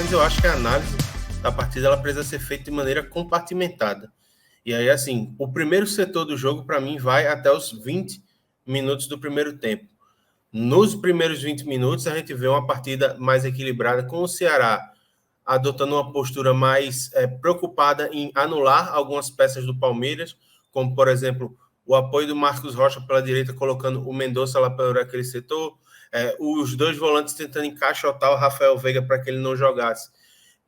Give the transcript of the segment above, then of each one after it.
menos eu acho que a análise da partida ela precisa ser feita de maneira compartimentada. E aí, assim, o primeiro setor do jogo, para mim, vai até os 20 minutos do primeiro tempo. Nos primeiros 20 minutos, a gente vê uma partida mais equilibrada, com o Ceará adotando uma postura mais preocupada em anular algumas peças do Palmeiras, como, por exemplo, o apoio do Marcos Rocha pela direita, colocando o Mendonça lá para aquele setor, os dois volantes tentando encaixotar o Rafael Veiga para que ele não jogasse,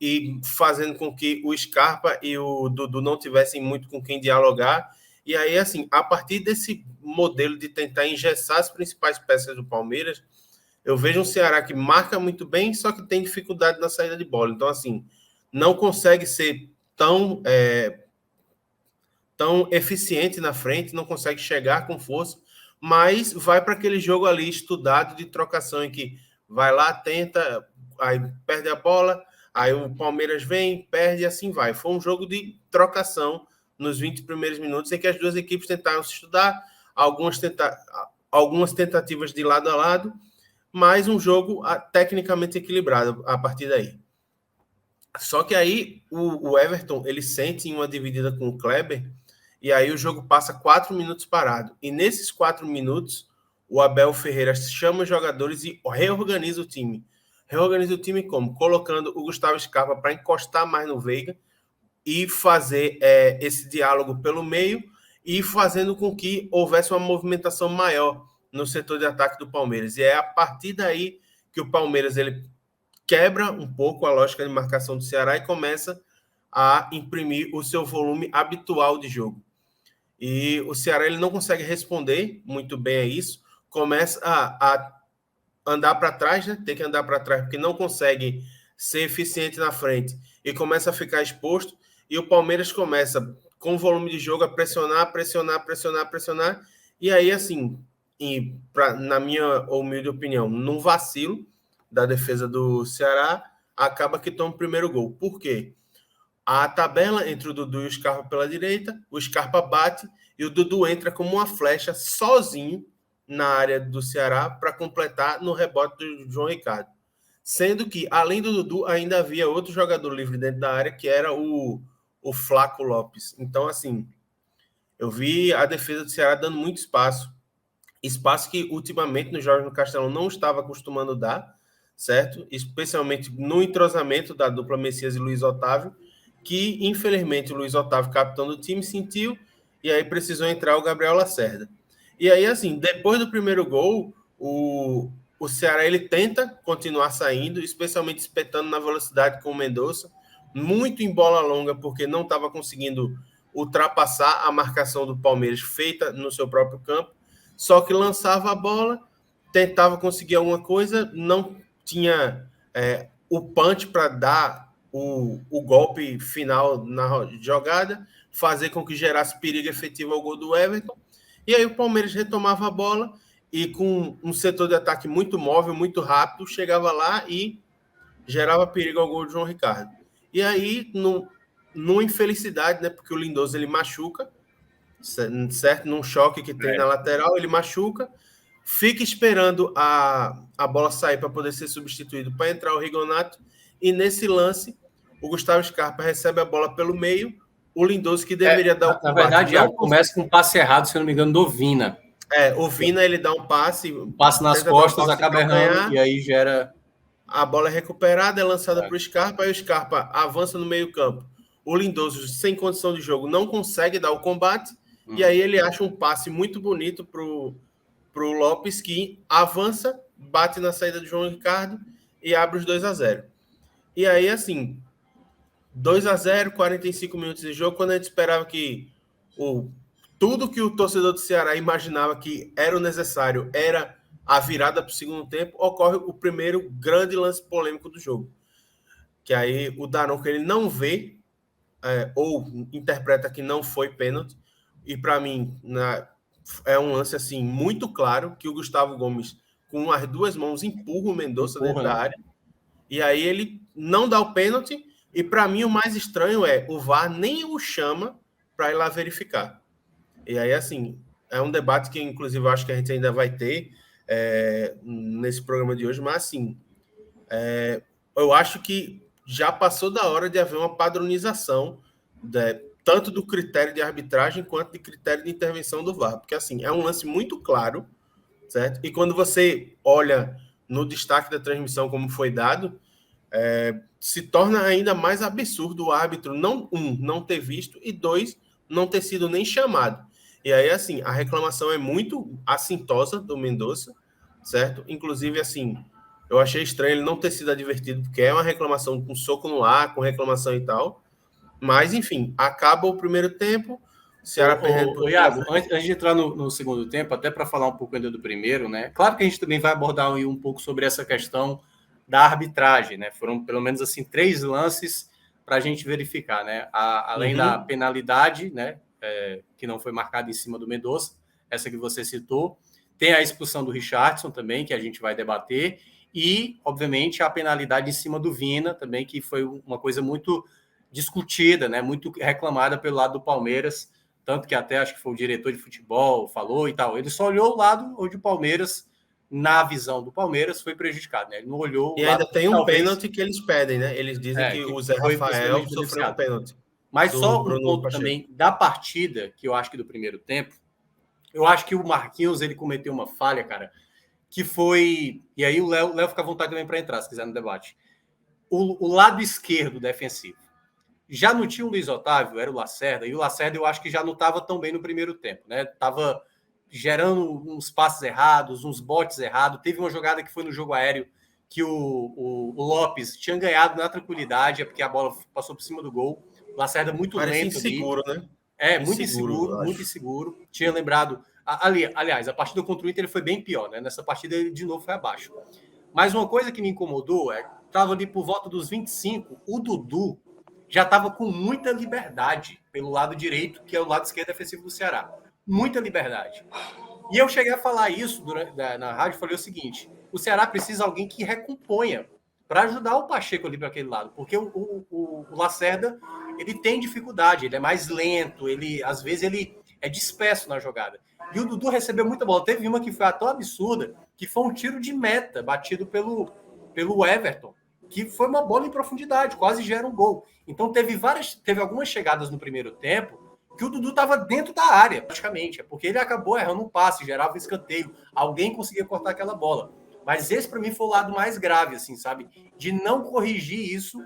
e fazendo com que o Scarpa e o Dudu não tivessem muito com quem dialogar. E aí, assim, a partir desse modelo de tentar engessar as principais peças do Palmeiras, eu vejo um Ceará que marca muito bem, só que tem dificuldade na saída de bola. Então, assim, não consegue ser tão eficiente na frente, não consegue chegar com força, mas vai para aquele jogo ali estudado de trocação, em que vai lá, tenta, aí perde a bola, aí o Palmeiras vem, perde e assim vai. Foi um jogo de trocação nos 20 primeiros minutos, em que as duas equipes tentaram se estudar, algumas tentativas de lado a lado, mas um jogo tecnicamente equilibrado a partir daí. Só que aí o Everton, ele sente em uma dividida com o Kleber, e aí o jogo passa 4 minutos parado. E nesses 4 minutos, o Abel Ferreira chama os jogadores e reorganiza o time. Reorganiza o time como? Colocando o Gustavo Scarpa para encostar mais no Veiga e fazer esse diálogo pelo meio e fazendo com que houvesse uma movimentação maior no setor de ataque do Palmeiras. E é a partir daí que o Palmeiras ele quebra um pouco a lógica de marcação do Ceará e começa a imprimir o seu volume habitual de jogo. E o Ceará ele não consegue responder muito bem a isso, começa a andar para trás, né? Tem que andar para trás porque não consegue ser eficiente na frente e começa a ficar exposto, e o Palmeiras começa com o volume de jogo a pressionar, e aí, assim, na minha humilde opinião, num vacilo da defesa do Ceará, acaba que toma o primeiro gol. Por quê? A tabela entre o Dudu e o Scarpa pela direita, o Scarpa bate e o Dudu entra como uma flecha sozinho na área do Ceará para completar no rebote do João Ricardo. Sendo que, além do Dudu, ainda havia outro jogador livre dentro da área, que era o Flaco Lopes. Então, assim, eu vi a defesa do Ceará dando muito espaço que ultimamente no Jorge Castelão não estava acostumando dar, certo? Especialmente no entrosamento da dupla Messias e Luiz Otávio, que infelizmente o Luiz Otávio, capitão do time, sentiu, e aí precisou entrar o Gabriel Lacerda. E aí, assim, depois do primeiro gol, o Ceará ele tenta continuar saindo, especialmente espetando na velocidade com o Mendonça, muito em bola longa, porque não estava conseguindo ultrapassar a marcação do Palmeiras feita no seu próprio campo, só que lançava a bola, tentava conseguir alguma coisa, não tinha o punch para dar o golpe final na jogada, fazer com que gerasse perigo efetivo ao gol do Everton, e aí o Palmeiras retomava a bola e com um setor de ataque muito móvel, muito rápido, chegava lá e gerava perigo ao gol de João Ricardo. E aí, numa infelicidade, né, porque o Lindoso ele machuca, certo? Num choque que tem na lateral, ele machuca, fica esperando a bola sair para poder ser substituído para entrar o Rigonato, e nesse lance, o Gustavo Scarpa recebe a bola pelo meio, o Lindoso que deveria dar o combate. Na verdade, Iago, começa com um passe errado, se eu não me engano, do Vina. O Vina, ele dá um passe nas costas, acaba errando, e aí gera... A bola é recuperada, é lançada para o Scarpa, aí o Scarpa avança no meio campo. O Lindoso, sem condição de jogo, não consegue dar o combate, e aí ele acha um passe muito bonito pro Lopes, que avança, bate na saída do João Ricardo e abre os 2-0. E aí, assim, 2-0, 45 minutos de jogo, quando a gente esperava que tudo que o torcedor do Ceará imaginava que era o necessário era a virada para o segundo tempo, ocorre o primeiro grande lance polêmico do jogo. Que aí o Daronco ele não vê ou interpreta que não foi pênalti, e para mim é um lance assim muito claro que o Gustavo Gomes com as duas mãos empurra o Mendonça dentro da área, e aí ele não dá o pênalti, e para mim o mais estranho é o VAR nem o chama para ir lá verificar. E aí, assim, é um debate que inclusive eu acho que a gente ainda vai ter nesse programa de hoje, mas assim, eu acho que já passou da hora de haver uma padronização, tanto do critério de arbitragem quanto de critério de intervenção do VAR, porque assim, é um lance muito claro, certo? E quando você olha no destaque da transmissão como foi dado, se torna ainda mais absurdo o árbitro não ter visto e 2, não ter sido nem chamado. E aí, assim, a reclamação é muito assintosa do Mendonça, certo? Inclusive, assim, eu achei estranho ele não ter sido advertido, porque é uma reclamação com soco no ar, com reclamação e tal. Mas, enfim, acaba o primeiro tempo, o Ceará perdendo por Iago, antes de entrar no segundo tempo, até para falar um pouco ainda do primeiro, né? Claro que a gente também vai abordar um pouco sobre essa questão da arbitragem, né? Foram pelo menos assim 3 lances para a gente verificar, né? Além da penalidade, né? Que não foi marcada em cima do Mendonça, essa que você citou, tem a expulsão do Richardson também, que a gente vai debater, e, obviamente, a penalidade em cima do Vina também, que foi uma coisa muito discutida, né? Muito reclamada pelo lado do Palmeiras, tanto que até acho que foi o diretor de futebol falou e tal. Ele só olhou o lado onde o Palmeiras, na visão do Palmeiras, foi prejudicado, né? Ele não olhou. E ainda tem um pênalti que eles pedem, né? Eles dizem que o Zé Rafael sofreu um pênalti. Mas só um ponto também da partida, que eu acho que do primeiro tempo, eu acho que o Marquinhos ele cometeu uma falha, cara, que foi. E aí o Léo fica à vontade também para entrar, se quiser no debate. O lado esquerdo defensivo. Já não tinha o Luiz Otávio, era o Lacerda, e o Lacerda eu acho que já não estava tão bem no primeiro tempo, né? Tava gerando uns passes errados, uns botes errados. Teve uma jogada que foi no jogo aéreo que o Lopes tinha ganhado na tranquilidade, porque a bola passou por cima do gol. O Lacerda muito Parece lento inseguro, ali. Né? Muito inseguro. Tinha lembrado... Aliás, a partida contra o Inter ele foi bem pior, né? Nessa partida ele de novo foi abaixo. Mas uma coisa que me incomodou estava ali por volta dos 25, o Dudu já estava com muita liberdade pelo lado direito, que é o lado esquerdo defensivo do Ceará. Muita liberdade. E eu cheguei a falar isso na rádio, falei o seguinte, o Ceará precisa de alguém que recomponha para ajudar o Pacheco ali para aquele lado, porque o Lacerda, ele tem dificuldade, ele é mais lento, às vezes ele é disperso na jogada. E o Dudu recebeu muita bola. Teve uma que foi tão absurda, que foi um tiro de meta, batido pelo Everton, que foi uma bola em profundidade, quase gera um gol. Então teve algumas chegadas no primeiro tempo que o Dudu estava dentro da área, praticamente, porque ele acabou errando um passe, gerava um escanteio, alguém conseguia cortar aquela bola. Mas esse, para mim, foi o lado mais grave, assim, sabe? De não corrigir isso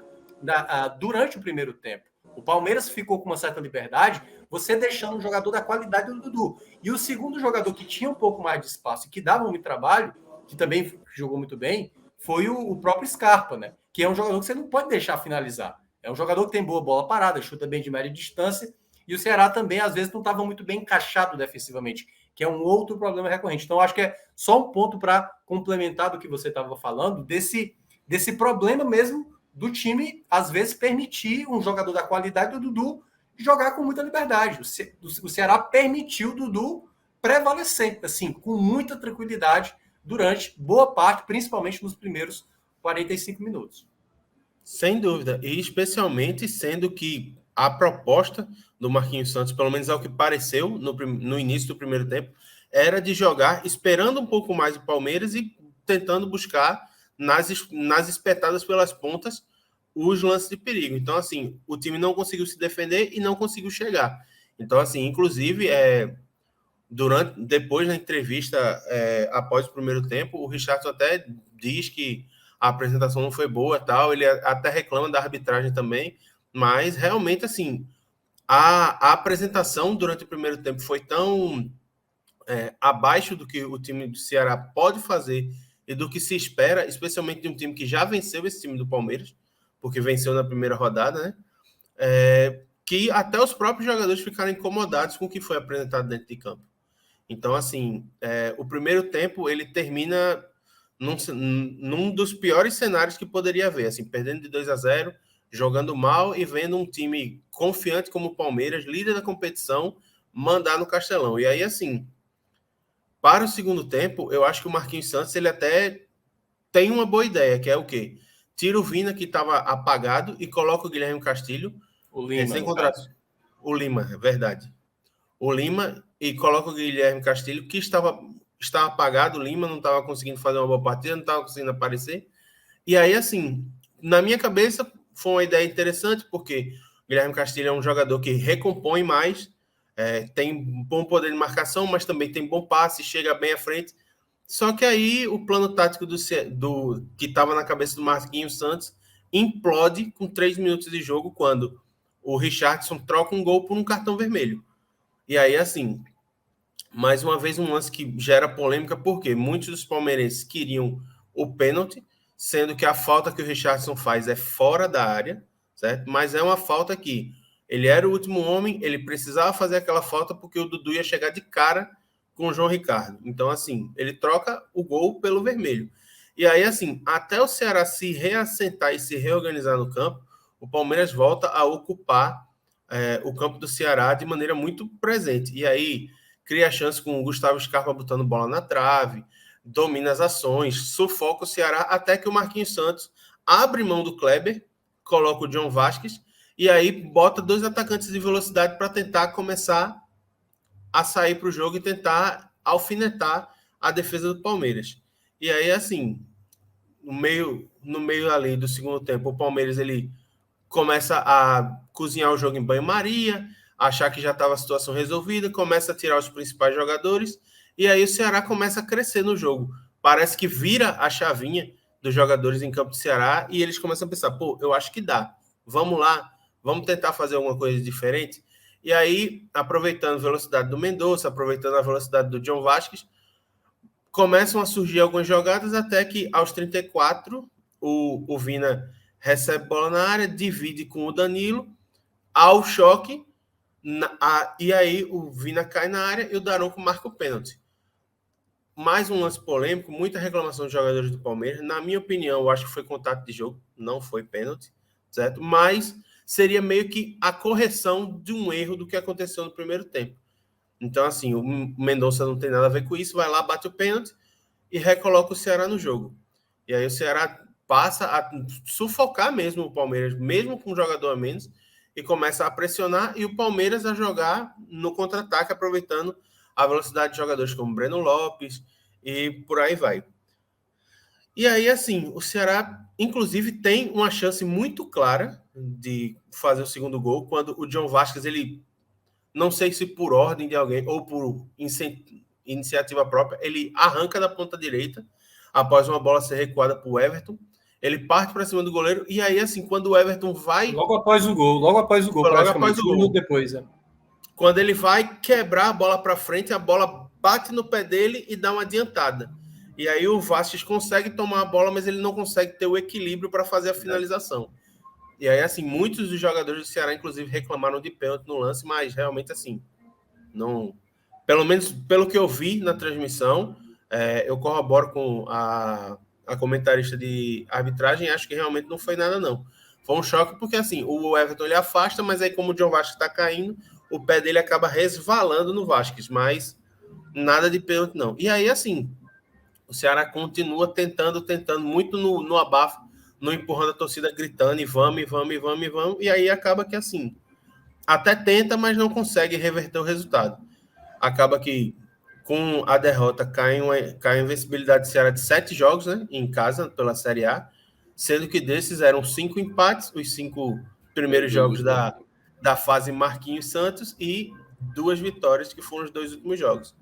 durante o primeiro tempo. O Palmeiras ficou com uma certa liberdade, você deixando um jogador da qualidade do Dudu. E o segundo jogador que tinha um pouco mais de espaço e que dava muito trabalho, que também jogou muito bem, foi o próprio Scarpa, né? Que é um jogador que você não pode deixar finalizar. É um jogador que tem boa bola parada, chuta bem de média distância, e o Ceará também, às vezes, não estava muito bem encaixado defensivamente, que é um outro problema recorrente. Então, acho que é só um ponto para complementar do que você estava falando, desse problema mesmo do time, às vezes, permitir um jogador da qualidade do Dudu jogar com muita liberdade. O Ceará permitiu o Dudu prevalecer, assim, com muita tranquilidade, durante boa parte, principalmente nos primeiros 45 minutos. Sem dúvida, e especialmente sendo que a proposta do Marquinhos Santos, pelo menos é o que pareceu no início do primeiro tempo, era de jogar esperando um pouco mais o Palmeiras e tentando buscar nas espetadas pelas pontas os lances de perigo. Então, assim, o time não conseguiu se defender e não conseguiu chegar. Então, assim, inclusive, depois da entrevista, após o primeiro tempo, o Richardson até diz que a apresentação não foi boa, tal. Ele até reclama da arbitragem também, mas realmente, assim, a apresentação durante o primeiro tempo foi tão abaixo do que o time do Ceará pode fazer e do que se espera, especialmente de um time que já venceu esse time do Palmeiras, porque venceu na primeira rodada, né? Que até os próprios jogadores ficaram incomodados com o que foi apresentado dentro de campo. Então, assim, o primeiro tempo ele termina num dos piores cenários que poderia haver, assim, perdendo de 2-0, jogando mal e vendo um time confiante como o Palmeiras, líder da competição, mandar no Castelão. E aí, assim, para o segundo tempo, eu acho que o Marquinhos Santos ele até tem uma boa ideia, que é o quê? Tira o Vina, que estava apagado, e coloca o Guilherme Castilho. O Lima, O Lima, é verdade. O Lima, e coloca o Guilherme Castilho, que estava apagado. O Lima não estava conseguindo fazer uma boa partida, não estava conseguindo aparecer. E aí, assim, na minha cabeça, foi uma ideia interessante, porque o Guilherme Castilho é um jogador que recompõe mais, tem bom poder de marcação, mas também tem bom passe, chega bem à frente. Só que aí o plano tático do que estava na cabeça do Marquinhos Santos implode com 3 minutos de jogo, quando o Richarlison troca um gol por um cartão vermelho. E aí, assim, mais uma vez um lance que gera polêmica, porque muitos dos palmeirenses queriam o pênalti, sendo que a falta que o Richarlison faz é fora da área, certo? Mas é uma falta que ele era o último homem, ele precisava fazer aquela falta porque o Dudu ia chegar de cara com o João Ricardo. Então, assim, ele troca o gol pelo vermelho. E aí, assim, até o Ceará se reassentar e se reorganizar no campo, o Palmeiras volta a ocupar o campo do Ceará de maneira muito presente. E aí cria chance com o Gustavo Scarpa botando bola na trave, domina as ações, sufoca o Ceará, até que o Marquinhos Santos abre mão do Kleber, coloca o John Vasquez, e aí bota 2 atacantes de velocidade para tentar começar a sair para o jogo e tentar alfinetar a defesa do Palmeiras. E aí, assim, no meio ali do segundo tempo, o Palmeiras ele começa a cozinhar o jogo em banho-maria, achar que já estava a situação resolvida, começa a tirar os principais jogadores, e aí o Ceará começa a crescer no jogo. Parece que vira a chavinha dos jogadores em campo do Ceará, e eles começam a pensar, pô, eu acho que dá, vamos lá, vamos tentar fazer alguma coisa diferente. E aí, aproveitando a velocidade do Mendonça, aproveitando a velocidade do John Vasquez, começam a surgir algumas jogadas, até que aos 34, o Vina recebe bola na área, divide com o Danilo, ao choque, e aí o Vina cai na área e o Daronco marca o pênalti. Mais um lance polêmico, muita reclamação dos jogadores do Palmeiras. Na minha opinião, eu acho que foi contato de jogo, não foi pênalti, certo? Mas seria meio que a correção de um erro do que aconteceu no primeiro tempo. Então, assim, o Mendonça não tem nada a ver com isso, vai lá, bate o pênalti e recoloca o Ceará no jogo. E aí o Ceará passa a sufocar mesmo o Palmeiras, mesmo com um jogador a menos, e começa a pressionar, e o Palmeiras a jogar no contra-ataque, aproveitando a velocidade de jogadores como Breno Lopes e por aí vai. E aí, assim, o Ceará, inclusive, tem uma chance muito clara de fazer o segundo gol, quando o John Vasquez, ele, não sei se por ordem de alguém ou por iniciativa própria, ele arranca da ponta direita, após uma bola ser recuada para o Everton, ele parte para cima do goleiro, e aí, assim, quando o Everton vai... Logo após o gol, praticamente, um minuto depois. Quando ele vai quebrar a bola para frente, a bola bate no pé dele e dá uma adiantada. E aí o Vasquez consegue tomar a bola, mas ele não consegue ter o equilíbrio para fazer a finalização. E aí, assim, muitos dos jogadores do Ceará, inclusive, reclamaram de pênalti no lance, mas realmente, assim, não... Pelo menos pelo que eu vi na transmissão, eu corroboro com a comentarista de arbitragem, acho que realmente não foi nada, não. Foi um choque porque, assim, o Everton ele afasta, mas aí como o John Vasquez está caindo, o pé dele acaba resvalando no Vasquez, mas nada de pênalti, não. E aí, assim, o Ceará continua tentando muito no abafo, no empurrando a torcida, gritando, e vamos, e aí acaba que, assim, até tenta, mas não consegue reverter o resultado. Acaba que, com a derrota, cai a invencibilidade do Ceará de 7 jogos, né, em casa, pela Série A, sendo que desses eram 5 empates, os 5 primeiros jogos da fase Marquinhos Santos, e 2 vitórias, que foram os 2 últimos jogos.